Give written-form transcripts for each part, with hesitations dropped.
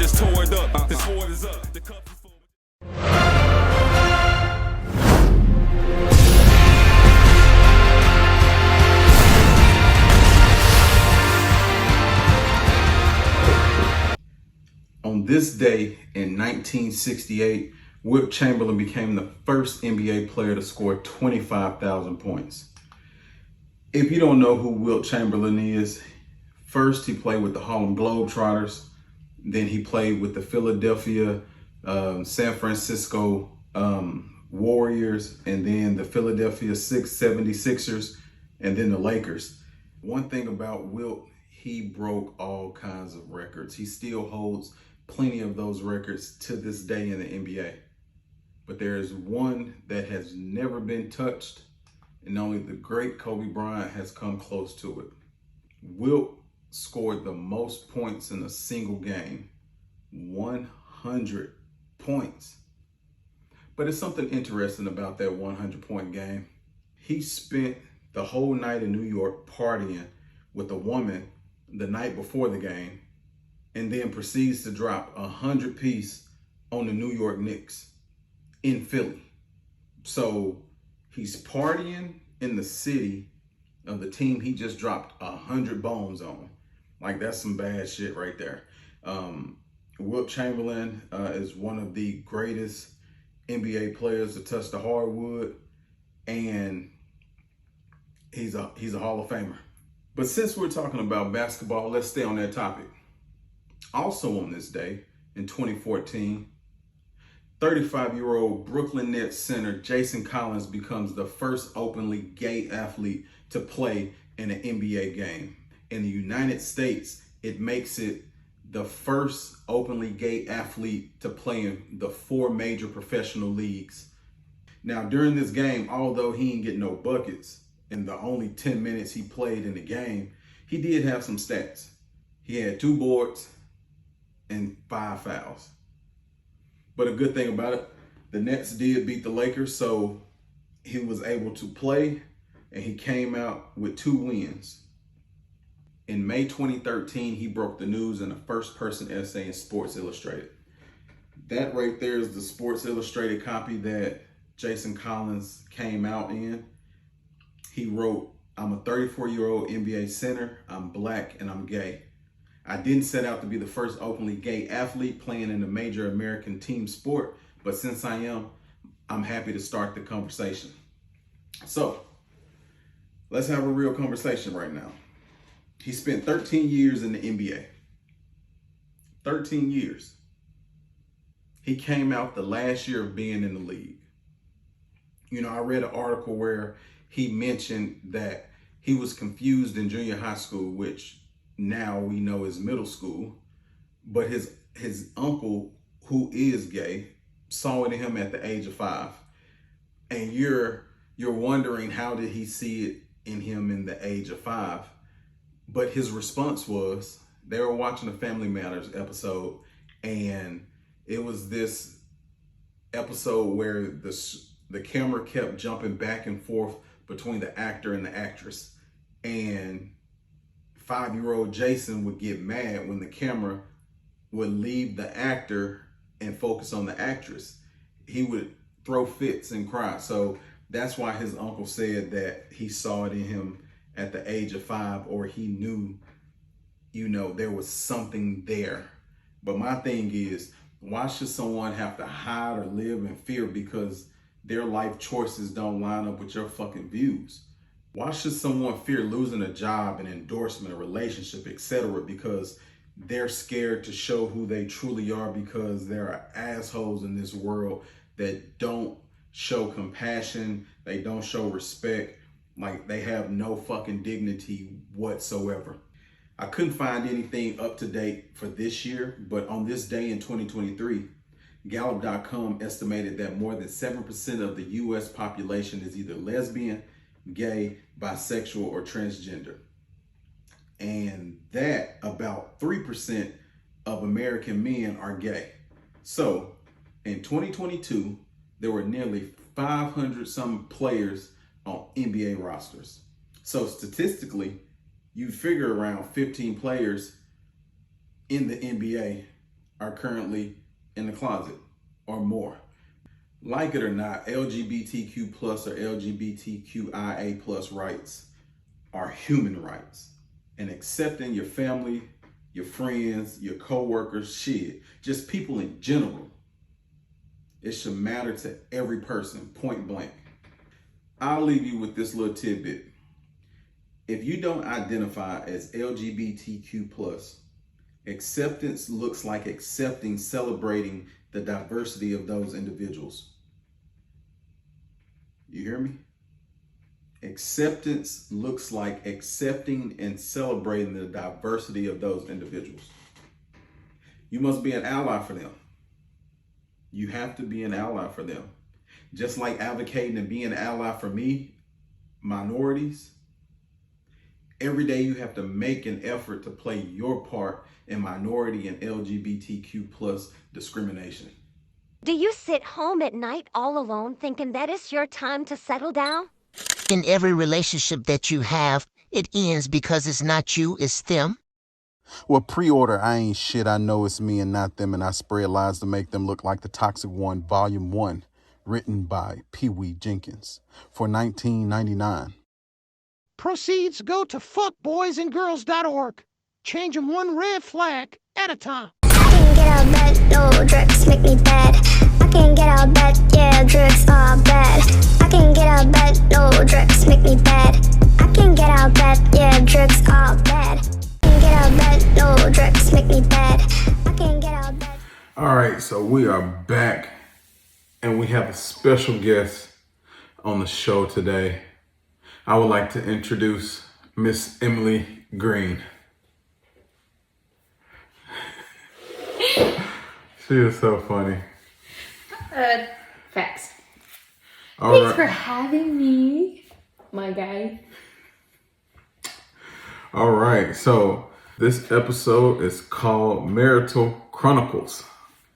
just tore it up. This Ford is up. The cup is full. On this day in 1968, Wilt Chamberlain became the first NBA player to score 25,000 points. If you don't know who Wilt Chamberlain is, first he played with the Harlem Globetrotters, then he played with the Philadelphia, San Francisco Warriors, and then the Philadelphia 76ers, and then the Lakers. One thing about Wilt, he broke all kinds of records. He still holds plenty of those records to this day in the NBA. But there is one that has never been touched, and only the great Kobe Bryant has come close to it. Wilt scored the most points in a single game, 100 points. But it's something interesting about that 100-point game. He spent the whole night in New York partying with a woman the night before the game, and then proceeds to drop 100-piece on the New York Knicks in Philly. So he's partying in the city of the team he just dropped 100 bones on. Like, that's some bad shit right there. Wilt Chamberlain is one of the greatest NBA players to touch the hardwood, and he's a Hall of Famer. But since we're talking about basketball, let's stay on that topic. Also on this day in 2014, 35-year-old Brooklyn Nets center Jason Collins becomes the first openly gay athlete to play in an NBA game. In the United States, it makes it the first openly gay athlete to play in the 4 major professional leagues. Now, during this game, although he didn't get no buckets in the only 10 minutes he played in the game, he did have some stats. He had 2 boards and 5 fouls. But a good thing about it, the Nets did beat the Lakers, so he was able to play, and he came out with 2 wins. In May 2013, he broke the news in a first-person essay in Sports Illustrated. That right there is the Sports Illustrated copy that Jason Collins came out in. He wrote, "I'm a 34-year-old NBA center, I'm black, and I'm gay. I didn't set out to be the first openly gay athlete playing in a major American team sport, but since I am, I'm happy to start the conversation." So, let's have a real conversation right now. He spent 13 years in the NBA. 13 years. He came out the last year of being in the league. You know, I read an article where he mentioned that he was confused in junior high school, which now we know is middle school, but his uncle, who is gay, saw it in him at the age of 5. And you're wondering, how did he see it in him in the age of 5? But his response was, they were watching a Family Matters episode, and it was this episode where the camera kept jumping back and forth between the actor and the actress. And 5-year-old Jason would get mad when the camera would leave the actor and focus on the actress. He would throw fits and cry. So that's why his uncle said that he saw it in him at the age of 5, or he knew, you know, there was something there. But my thing is, why should someone have to hide or live in fear because their life choices don't line up with your fucking views? Why should someone fear losing a job, an endorsement, a relationship, etc. because they're scared to show who they truly are, because there are assholes in this world that don't show compassion, they don't show respect, like they have no fucking dignity whatsoever. I couldn't find anything up to date for this year, but on this day in 2023, Gallup.com estimated that more than 7% of the US population is either lesbian, gay, bisexual, or transgender. And that about 3% of American men are gay. So in 2022, there were nearly 500 some players on NBA rosters. So statistically, you figure around 15 players in the NBA are currently in the closet or more. Like it or not, LGBTQ plus or LGBTQIA plus rights are human rights. And accepting your family, your friends, your co-workers, shit, just people in general, it should matter to every person, point blank. I'll leave you with this little tidbit. If you don't identify as LGBTQ plus, acceptance looks like accepting, celebrating the diversity of those individuals. You hear me? Acceptance looks like accepting and celebrating the diversity of those individuals. You must be an ally for them. You have to be an ally for them. Just like advocating and being an ally for me, minorities, every day you have to make an effort to play your part in minority and LGBTQ plus discrimination. Do you sit home at night all alone thinking that it's your time to settle down? In every relationship that you have, it ends because it's not you, it's them. Well, pre-order I Ain't Shit, I Know It's Me and Not Them, and I Spread Lies to Make Them Look Like the Toxic One, Volume 1, written by Pee Wee Jenkins, for $19.99. Proceeds go to fuckboysandgirls.org. Change them one red flag at a time. I can get out of bed, no drugs make me bad. I can get out of bed, yeah, drugs are bad. I can get out of bed, no drugs make me bad. I can get out of bed, yeah, drugs are bad. I can get out of bed, no drugs make me bad. I can get out of bed. All right, so we are back, and we have a special guest on the show today. I would like to introduce Miss Emily Green. She is so funny. Facts. All Thanks right. for having me, my guy. All right, so this episode is called Marital Chronicles.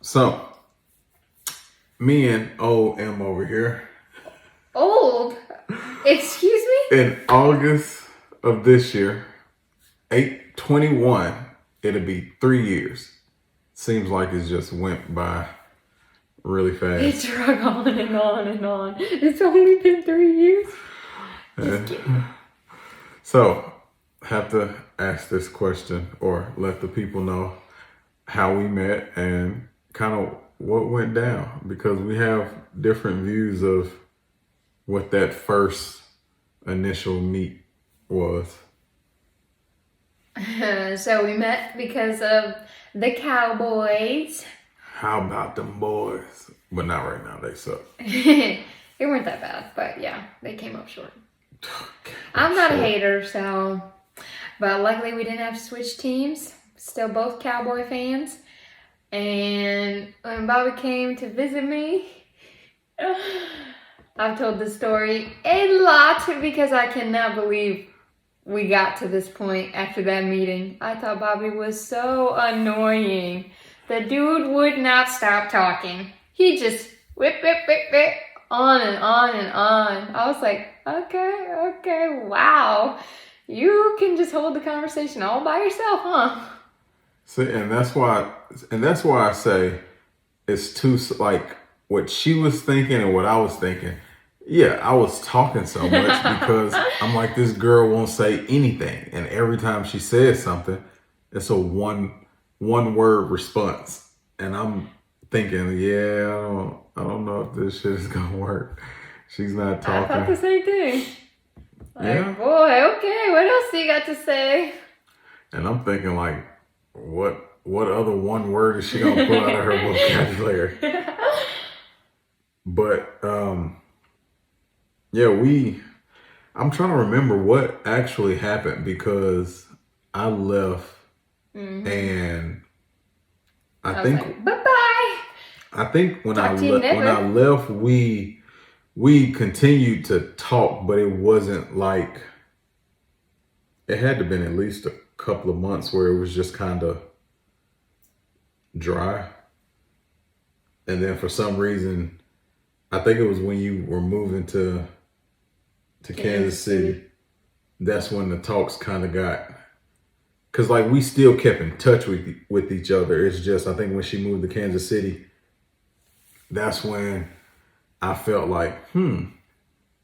So, me and O.M. over here. Old? Excuse me? In August of this year, 8/21, it'll be 3 years. Seems like it just went by really fast. It drug on and on and on. It's only been 3 years. So, have to ask this question or let the people know how we met and kind of what went down, because we have different views of what that first initial meet was. So we met because of the Cowboys. How about them boys? But not right now, they suck. They weren't that bad, but yeah, they came up short. I'm not a hater, so... But luckily we didn't have to switch teams. Still both Cowboy fans. And when Bobby came to visit me, I've told this story a lot because I cannot believe we got to this point after that meeting. I thought Bobby was so annoying. The dude would not stop talking. He just whip, on and on and on. I was like, okay, wow. You can just hold the conversation all by yourself, huh? See, and that's why I say it's too, like, what she was thinking and what I was thinking. Yeah, I was talking so much because I'm like, this girl won't say anything, and every time she says something, it's a one word response, and I'm thinking, yeah, I don't know if this shit is gonna work. She's not talking. I thought the same thing. Like, Yeah. boy, okay, what else do you got to say? And I'm thinking, like, what other one word is she gonna pull out of her vocabulary? But yeah, I'm trying to remember what actually happened, because I left and I think like, bye-bye. I think when Talk to you never. when I left, we continued to talk, but it wasn't like, it had to have been at least a couple of months where it was just kind of dry. And then for some reason, I think it was when you were moving to Kansas City. That's when the talks kind of got because like we still kept in touch with each other. It's just, I think when she moved to Kansas City, that's when I felt like,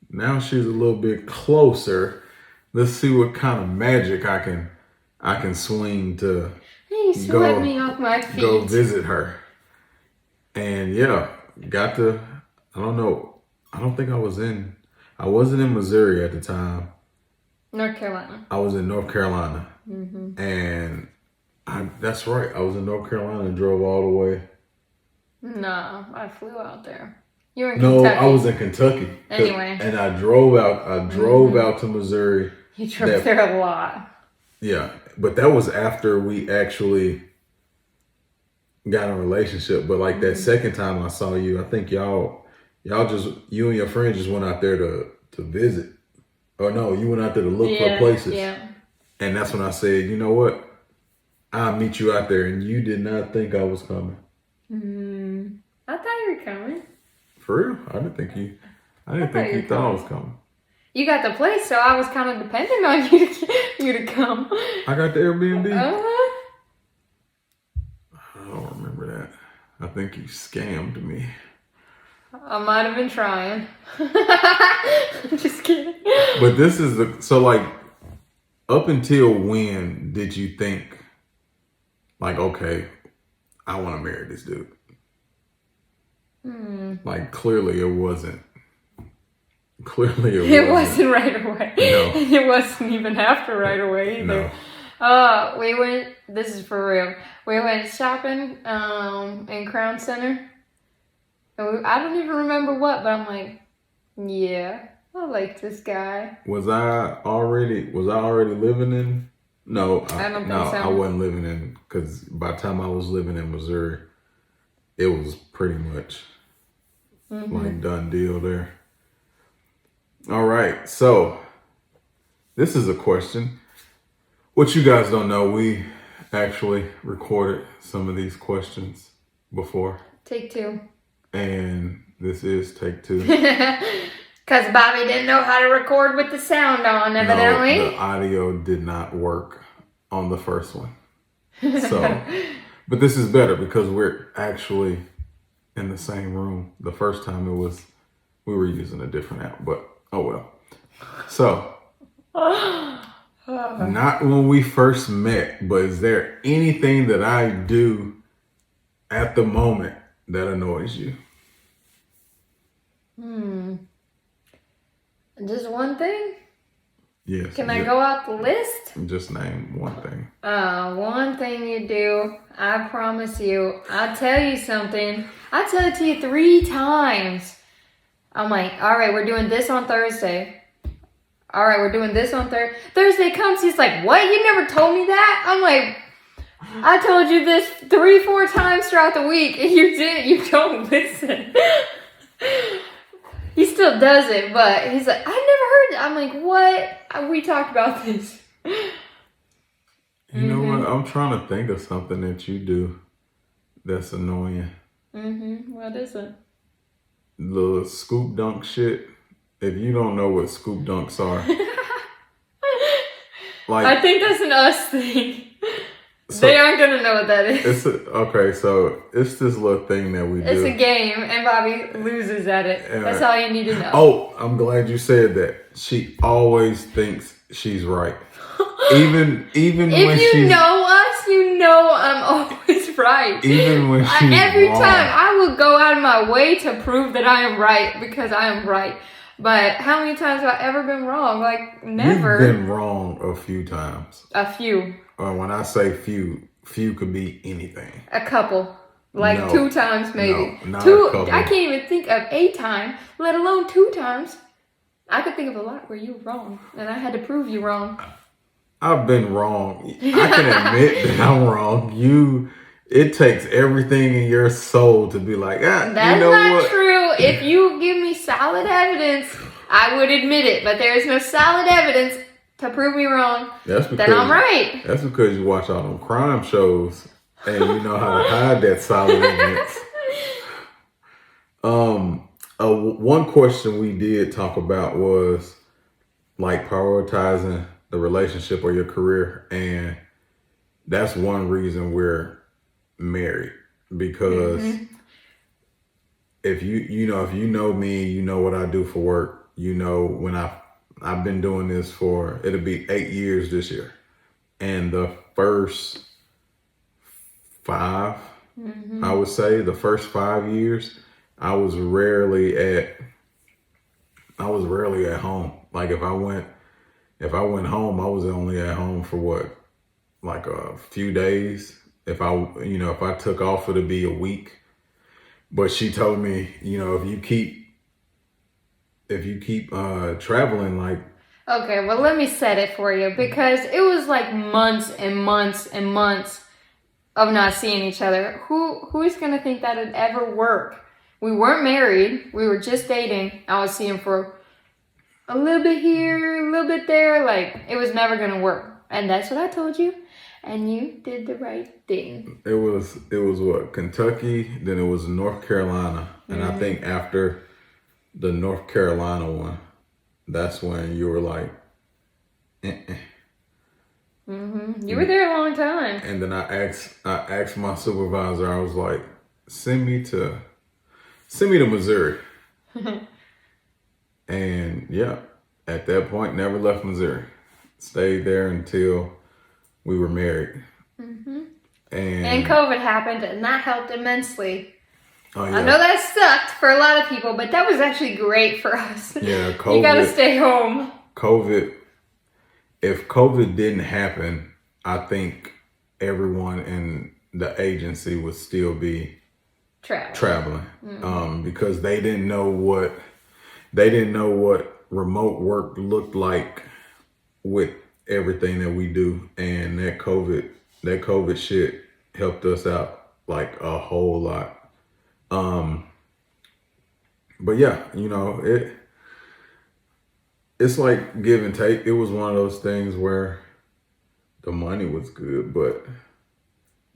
now she's a little bit closer. Let's see what kind of magic I can swing to You swept me off my feet. go visit her. And yeah, got to, I don't know. I don't think I wasn't in Missouri at the time. North Carolina. I was in North Carolina. And that's right. I was in North Carolina and drove all the way. No, I flew out there. You were in No, Kentucky. I was in Kentucky. Anyway. And I drove out to Missouri. You drove there a lot. Yeah, but that was after we actually got in a relationship. But like that second time I saw you, I think you and your friend just went out there to visit. Or no, you went out there to look for places. Yeah. And that's when I said, you know what? I'll meet you out there. And you did not think I was coming. I thought you were coming. For real? I didn't think you thought I was coming. You got the place, so I was kind of dependent on you to come. I got the Airbnb. Uh-huh. I don't remember that. I think you scammed me. I might have been trying. Just kidding. But this is so like, up until when did you think, like, okay, I want to marry this dude? Like, clearly it wasn't. It wasn't right away. No. It wasn't even after right away either. No. This is for real. We went shopping in Crown Center. And I don't even remember what, but I'm like, yeah, I like this guy. Was I already living in? No, I don't think so. I wasn't living in, because by the time I was living in Missouri, it was pretty much like done deal there. All right, so this is a question. What you guys don't know, we actually recorded some of these questions before. Take two. And this is take two. Because Bobby didn't know how to record with the sound on, evidently. No, the audio did not work on the first one. So, but this is better because we're actually in the same room. The first time we were using a different app, but oh well. So, not when we first met, but is there anything that I do at the moment that annoys you? Just one thing? Yes. Can I go out the list? Just name one thing. One thing you do, I promise you, I'll tell you something. I tell it to you 3 times. I'm like, all right, we're doing this on Thursday. All right, we're doing this on Thursday. Thursday comes, he's like, what? You never told me that? I'm like, I told you this 3-4 times throughout the week, and you don't listen. He still does it, but he's like, I never heard that. I'm like, what? We talked about this. You know what? I'm trying to think of something that you do that's annoying. What is it? The scoop dunk shit. If you don't know what scoop dunks are, like, I think that's an us thing. So, they aren't gonna know what that is. Okay, so it's this little thing that we do. It's a game, and Bobby loses at it. That's all you need to know. Oh, I'm glad you said that. She always thinks she's right. Even when if you know us, you know I'm always right. Even when she's every wrong. time I will go out of my way to prove that I am right because I am right. But how many times have I ever been wrong? Like, never. You've been wrong a few times. A few. When I say few could be anything. A couple. Like No. 2 times maybe. No, not two. a couple. I can't even think of a time, let alone 2 times. I could think of a lot where you were wrong, and I had to prove you wrong. I've been wrong. I can admit that I'm wrong. It takes everything in your soul to be like, That's you know not what? true. If you give me solid evidence, I would admit it. But there is no solid evidence to prove me wrong. Then I'm right. That's because you watch all them crime shows and you know how to hide that solid evidence. One question we did talk about was like prioritizing the relationship or your career, and that's one reason we're married, because if you know me, you know what I do for work, you know, when I've been doing this for, it'll be 8 years this year. And the first 5, I would say the first 5 years, I was rarely at home. Like if I went home, I was only at home for what, like a few days. If I took off, it'd be a week. But she told me, if you keep traveling, like. Okay, well, let me set it for you, because it was like months and months and months of not seeing each other. Who is gonna think that it'd ever work? We weren't married. We were just dating. I would see him for a little bit here, a little bit there. Like, it was never gonna work. And that's what I told you. And you did the right thing. It was what, Kentucky, then it was North Carolina. And I think after the North Carolina one, that's when you were like, You were there a long time. And then I asked my supervisor, I was like, send me to Missouri. And yeah, at that point, never left Missouri. Stayed there until we were married. And COVID happened, and that helped immensely. Oh, yeah. I know that sucked for a lot of people, but that was actually great for us. Yeah, COVID. You gotta stay home. If COVID didn't happen, I think everyone in the agency would still be traveling. Because they didn't know what remote work looked like with everything that we do, and that COVID shit helped us out like a whole lot. But yeah, it's like give and take. It was one of those things where the money was good, but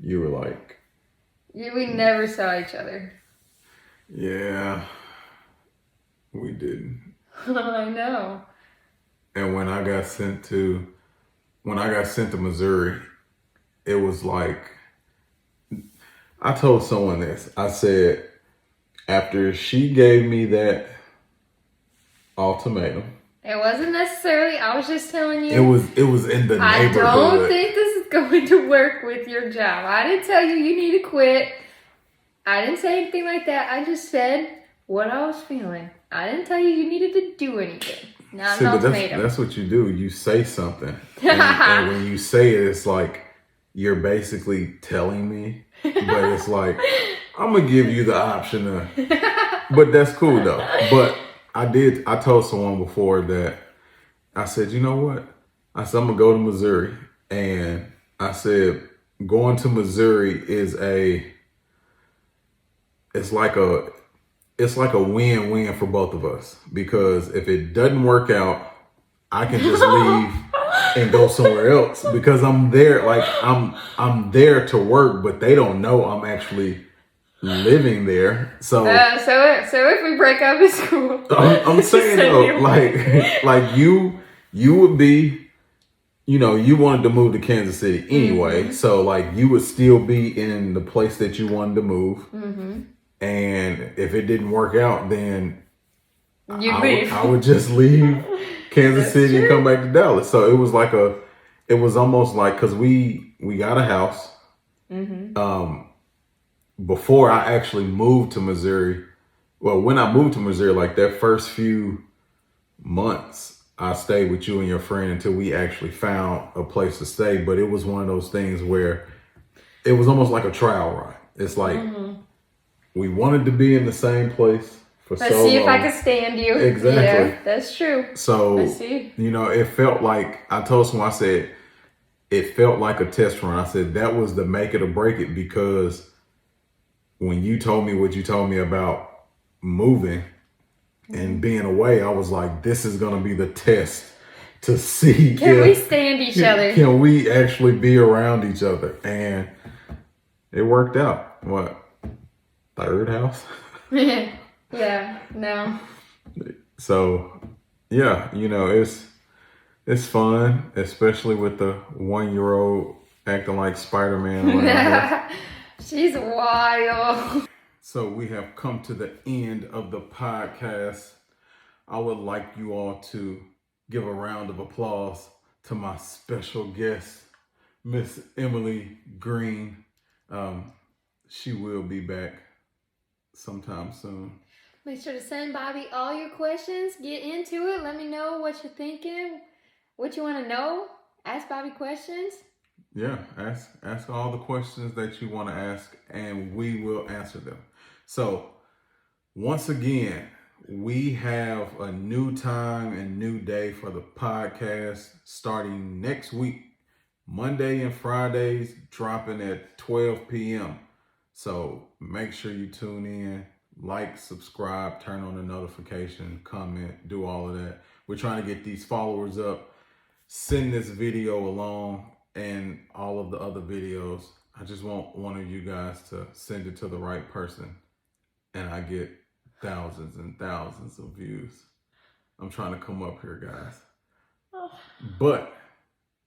you were like, we never saw each other. Yeah, we didn't. I know. And when I got sent to Missouri, it was like, I told someone this. I said, after she gave me that ultimatum. It wasn't necessarily, I was just telling you. It was in the neighborhood. I don't think this is going to work with your job. I didn't tell you need to quit. I didn't say anything like that. I just said what I was feeling. I didn't tell you needed to do anything. Not an ultimatum. That's what you do. You say something. And when you say it, it's like you're basically telling me. But it's like, I'm going to give you the option to. But that's cool though. But I told someone before that, I said, you know what? I said, I'm going to go to Missouri. And I said, going to Missouri it's like a win-win for both of us, because if it doesn't work out, I can just leave and go somewhere else, because I'm there. Like I'm there to work, but they don't know I'm actually living there. So if we break up, it's cool. I'm saying though, like you would be, you wanted to move to Kansas City anyway. So like you would still be in the place that you wanted to move. And if it didn't work out, then I would just leave Kansas City and come back to Dallas. So it was almost like, cause we got a house, before I actually moved to Missouri. Well, when I moved to Missouri, like that first few months, I stayed with you and your friend until we actually found a place to stay. But it was one of those things where it was almost like a trial run. It's like, we wanted to be in the same place for so long. Let's see if I can stand you. Exactly. Yeah, that's true. So, I see. It felt like, I told someone, I said, it felt like a test run. I said, that was the make it or break it, because when you told me what you told me about moving and being away, I was like, this is going to be the test to see can we stand each other? Can we actually be around each other? And it worked out. What? Third house? Yeah, no. So, yeah, it's fun, especially with the 1-year-old acting like Spider-Man or whatever. She's wild. So we have come to the end of the podcast. I would like you all to give a round of applause to my special guest, Miss Emily Green. She will be back sometime soon. Make sure to send Bobby all your questions. Get into it. Let me know what you're thinking, what you want to know. Ask Bobby questions. Yeah, ask all the questions that you want to ask, and we will answer them. So, once again, we have a new time and new day for the podcast starting next week. Monday and Fridays dropping at 12 p.m. So, make sure you tune in, like, subscribe, turn on the notification, comment, do all of that. We're trying to get these followers up. Send this video along and all of the other videos. I just want one of you guys to send it to the right person and I get thousands and thousands of views. I'm trying to come up here, guys. But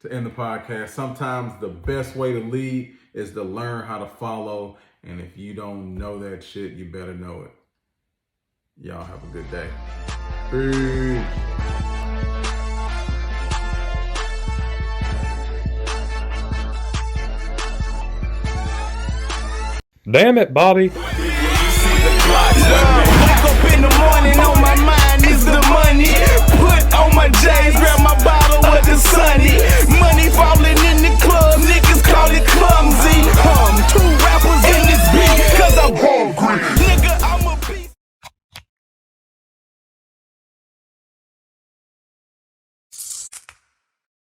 to end the podcast, sometimes the best way to lead is to learn how to follow. And if you don't know that shit, you better know it. Y'all have a good day. Peace. Damn it, Bobby. Wake up in the morning,